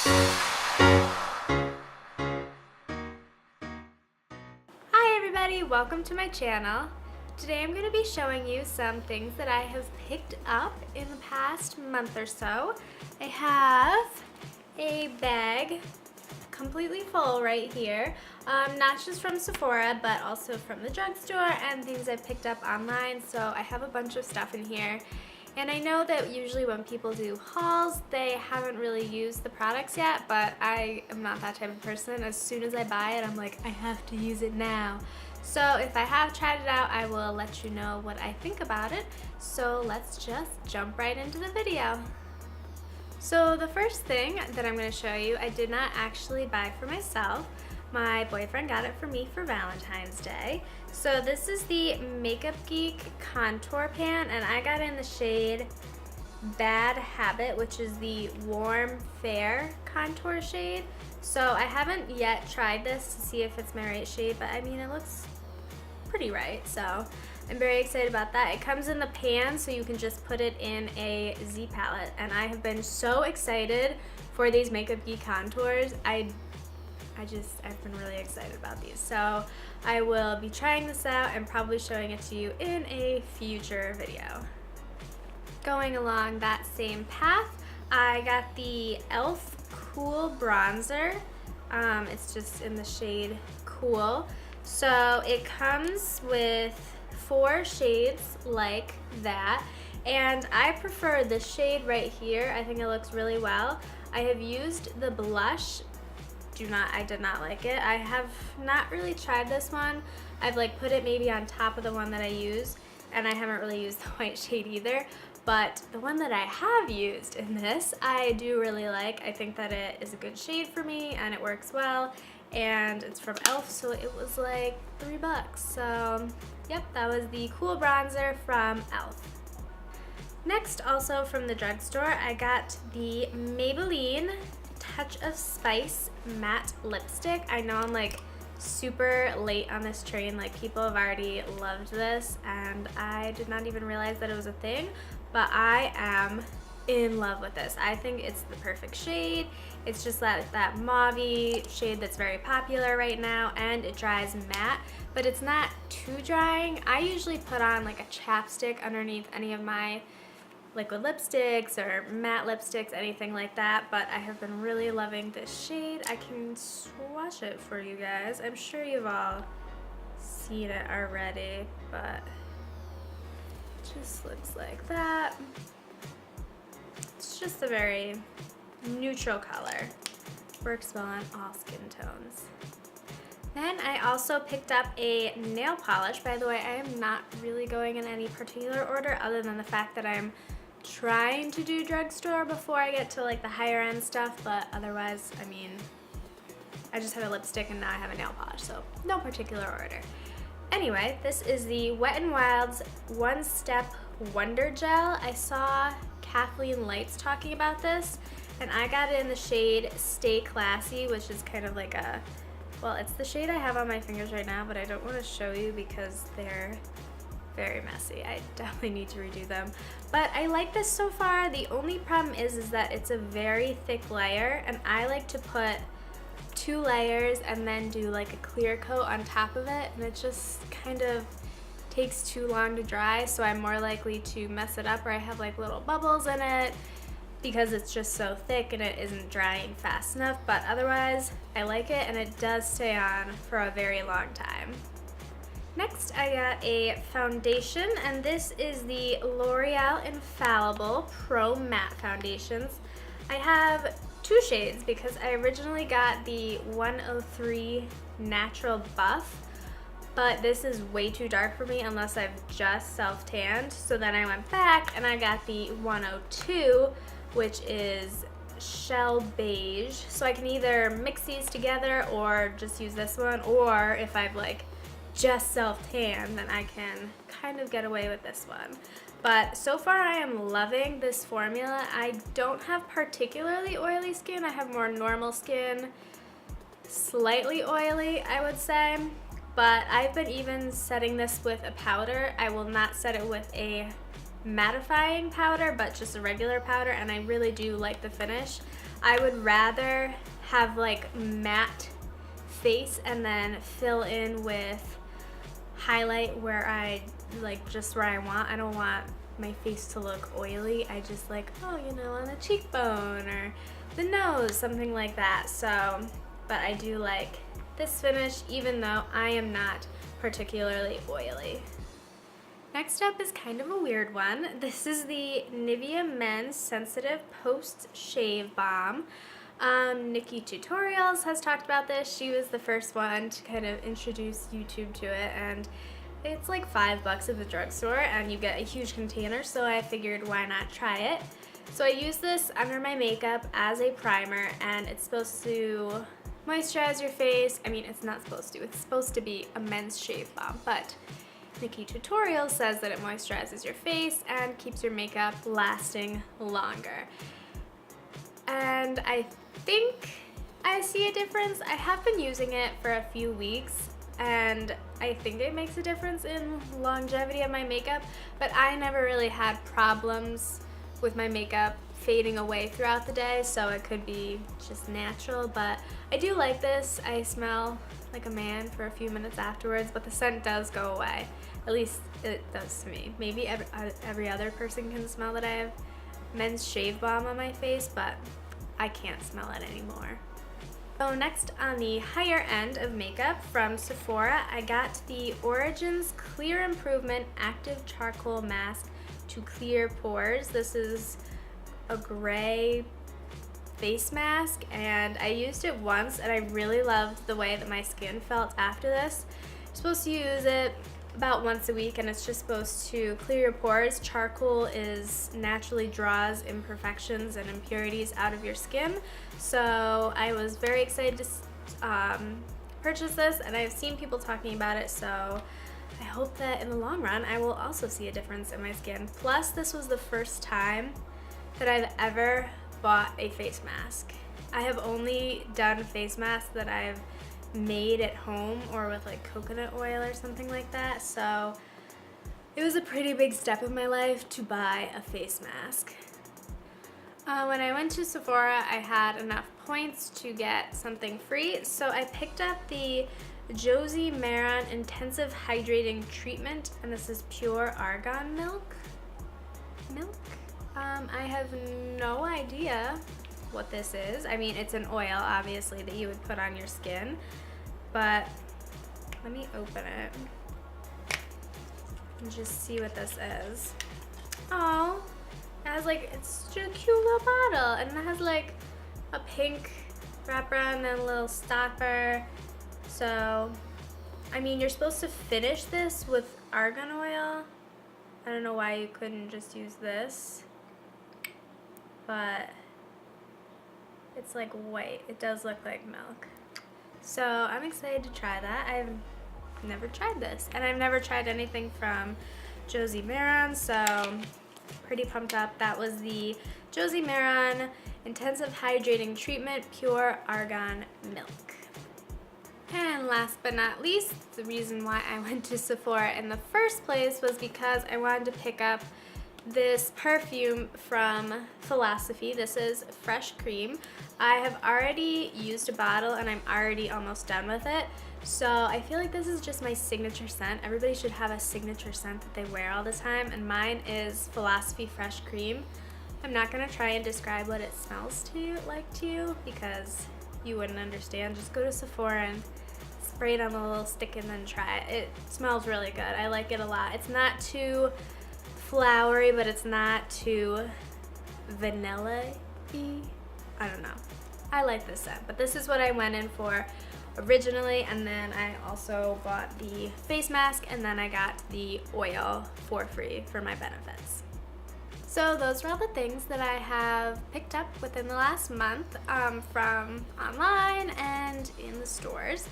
Hi everybody, welcome to my channel. Today I'm going to be showing you some things that I have picked up in the past month or so. I have a bag completely full right here, not just from Sephora but also from the drugstore and things I picked up online, so I have a bunch of stuff in here. And I know that usually when people do hauls, they haven't really used the products yet, but I am not that type of person. As soon as I buy it, I'm like, I have to use it now. So if I have tried it out, I will let you know what I think about it. So let's just jump right into the video. So the first thing that I'm going to show you, I did not actually buy for myself. My boyfriend got it for me for Valentine's Day. So this is the Makeup Geek Contour Pan, and I got in the shade Bad Habit, which is the warm fair contour shade. So I haven't yet tried this to see if it's my right shade, but I mean it looks pretty right, so I'm very excited about that. It comes in the pan, so you can just put it in a Z palette, and I have been so excited for these Makeup Geek contours. I've been really excited about these. So I will be trying this out and probably showing it to you in a future video. Going along that same path, I got the e.l.f. Cool Bronzer. It's just in the shade Cool. So it comes with 4 shades like that, and I prefer this shade right here. I think it looks really well. I have used the blush. I did not like it. I have not really tried this one. I've like put it maybe on top of the one that I use, and I haven't really used the white shade either. But the one that I have used in this, I do really like. I think that it is a good shade for me and it works well. And it's from e.l.f. so it was like $3. So yep, that was the Cool Bronzer from e.l.f. Next, also from the drugstore, I got the Maybelline Touch of Spice matte lipstick. I know I'm like super late on this train, like people have already loved this and I did not even realize that it was a thing, but I am in love with this. I think it's the perfect shade. It's just that mauve-y shade that's very popular right now, and it dries matte, but it's not too drying. I usually put on like a chapstick underneath any of my liquid lipsticks or matte lipsticks, anything like that, but I have been really loving this shade. I can swatch it for you guys. I'm sure you've all seen it already, but it just looks like that. It's just a very neutral color. Works well on all skin tones. Then I also picked up a nail polish. By the way, I am not really going in any particular order other than the fact that I'm trying to do drugstore before I get to like the higher end stuff, but otherwise, I mean, I just have a lipstick and now I have a nail polish, so no particular order. Anyway, this is the Wet n Wild's One Step Wonder Gel. I saw Kathleen Lights talking about this, and I got it in the shade Stay Classy, which is kind of like a, well, it's the shade I have on my fingers right now, but I don't want to show you because they're very messy. I definitely need to redo them. But I like this so far. The only problem is that it's a very thick layer, and I like to put 2 layers and then do like a clear coat on top of it, and it just kind of takes too long to dry, so I'm more likely to mess it up or I have like little bubbles in it because it's just so thick and it isn't drying fast enough. But otherwise, I like it and it does stay on for a very long time. Next, I got a foundation, and this is the L'Oreal Infallible Pro Matte Foundations. I have 2 shades because I originally got the 103 Natural Buff, but this is way too dark for me unless I've just self-tanned. So then I went back and I got the 102, which is Shell Beige. So I can either mix these together or just use this one, or if I've like just self-tan, then I can kind of get away with this one. But so far I am loving this formula. I don't have particularly oily skin. I have more normal skin, slightly oily, I would say. But I've been even setting this with a powder. I will not set it with a mattifying powder, but just a regular powder, and I really do like the finish. I would rather have like matte face and then fill in with highlight where I like just where I want. I don't want my face to look oily. I just like, oh, you know, on the cheekbone or the nose, something like that. So, but I do like this finish even though I am not particularly oily. Next up is kind of a weird one. This is the Nivea Men's Sensitive Post Shave Balm. Nikki Tutorials has talked about this. She was the first one to kind of introduce YouTube to it, and it's like $5 at the drugstore and you get a huge container, so I figured why not try it. So I use this under my makeup as a primer, and it's supposed to moisturize your face. I mean, it's not supposed to. It's supposed to be a men's shave balm, but Nikki Tutorials says that it moisturizes your face and keeps your makeup lasting longer. And I think I see a difference. I have been using it for a few weeks, and I think it makes a difference in longevity of my makeup, but I never really had problems with my makeup fading away throughout the day, so it could be just natural. But I do like this. I smell like a man for a few minutes afterwards, but the scent does go away. At least it does to me. Maybe every other person can smell that I have men's shave balm on my face, but I can't smell it anymore. So next on the higher end of makeup from Sephora, I got the Origins Clear Improvement Active Charcoal Mask to Clear Pores. This is a gray face mask, and I used it once and I really loved the way that my skin felt after this. You're supposed to use it about once a week, and it's just supposed to clear your pores. Charcoal naturally draws imperfections and impurities out of your skin, so I was very excited to purchase this, and I've seen people talking about it, so I hope that in the long run I will also see a difference in my skin. Plus, this was the first time that I've ever bought a face mask. I have only done face masks that I've made at home or with like coconut oil or something like that, so it was a pretty big step in my life to buy a face mask. When I went to Sephora, I had enough points to get something free, so I picked up the Josie Maran Intensive Hydrating Treatment, and this is pure argan milk. I have no idea what this is. I mean, it's an oil, obviously, that you would put on your skin, but let me open it and just see what this is. Oh, it has like, it's just a cute little bottle, and it has like a pink wrapper and then a little stopper. So, I mean, you're supposed to finish this with argan oil. I don't know why you couldn't just use this, but it's like white. It does look like milk. So I'm excited to try that. I've never tried this, and I've never tried anything from Josie Maran, so pretty pumped up. That was the Josie Maran Intensive Hydrating Treatment Pure Argan Milk. And last but not least, the reason why I went to Sephora in the first place was because I wanted to pick up this perfume from Philosophy. This is Fresh Cream. I have already used a bottle and I'm already almost done with it. So I feel like this is just my signature scent. Everybody should have a signature scent that they wear all the time, and mine is Philosophy Fresh Cream. I'm not gonna try and describe what it smells like to you because you wouldn't understand. Just go to Sephora and spray it on a little stick and then try it. It smells really good. I like it a lot. It's not too flowery, but it's not too vanilla-y. I don't know. I like this scent, but this is what I went in for originally, and then I also bought the face mask, and then I got the oil for free for my benefits. So those were all the things that I have picked up within the last month from online and in the stores.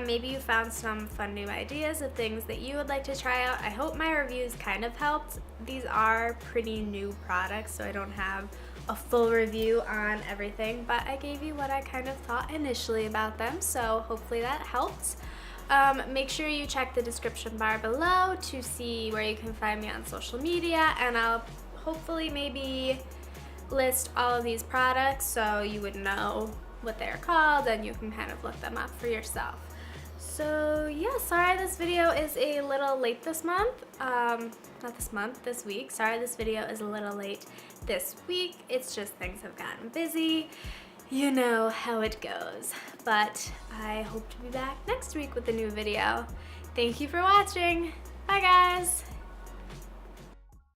Maybe you found some fun new ideas of things that you would like to try out. I hope my reviews kind of helped. These are pretty new products, so I don't have a full review on everything, but I gave you what I kind of thought initially about them, so hopefully that helped. Make sure you check the description bar below to see where you can find me on social media, and I'll hopefully maybe list all of these products so you would know what they're called and you can kind of look them up for yourself. So yeah, sorry this video is a little late this month. Not this month, this week. Sorry this video is a little late this week. It's just things have gotten busy. You know how it goes. But I hope to be back next week with a new video. Thank you for watching. Bye guys.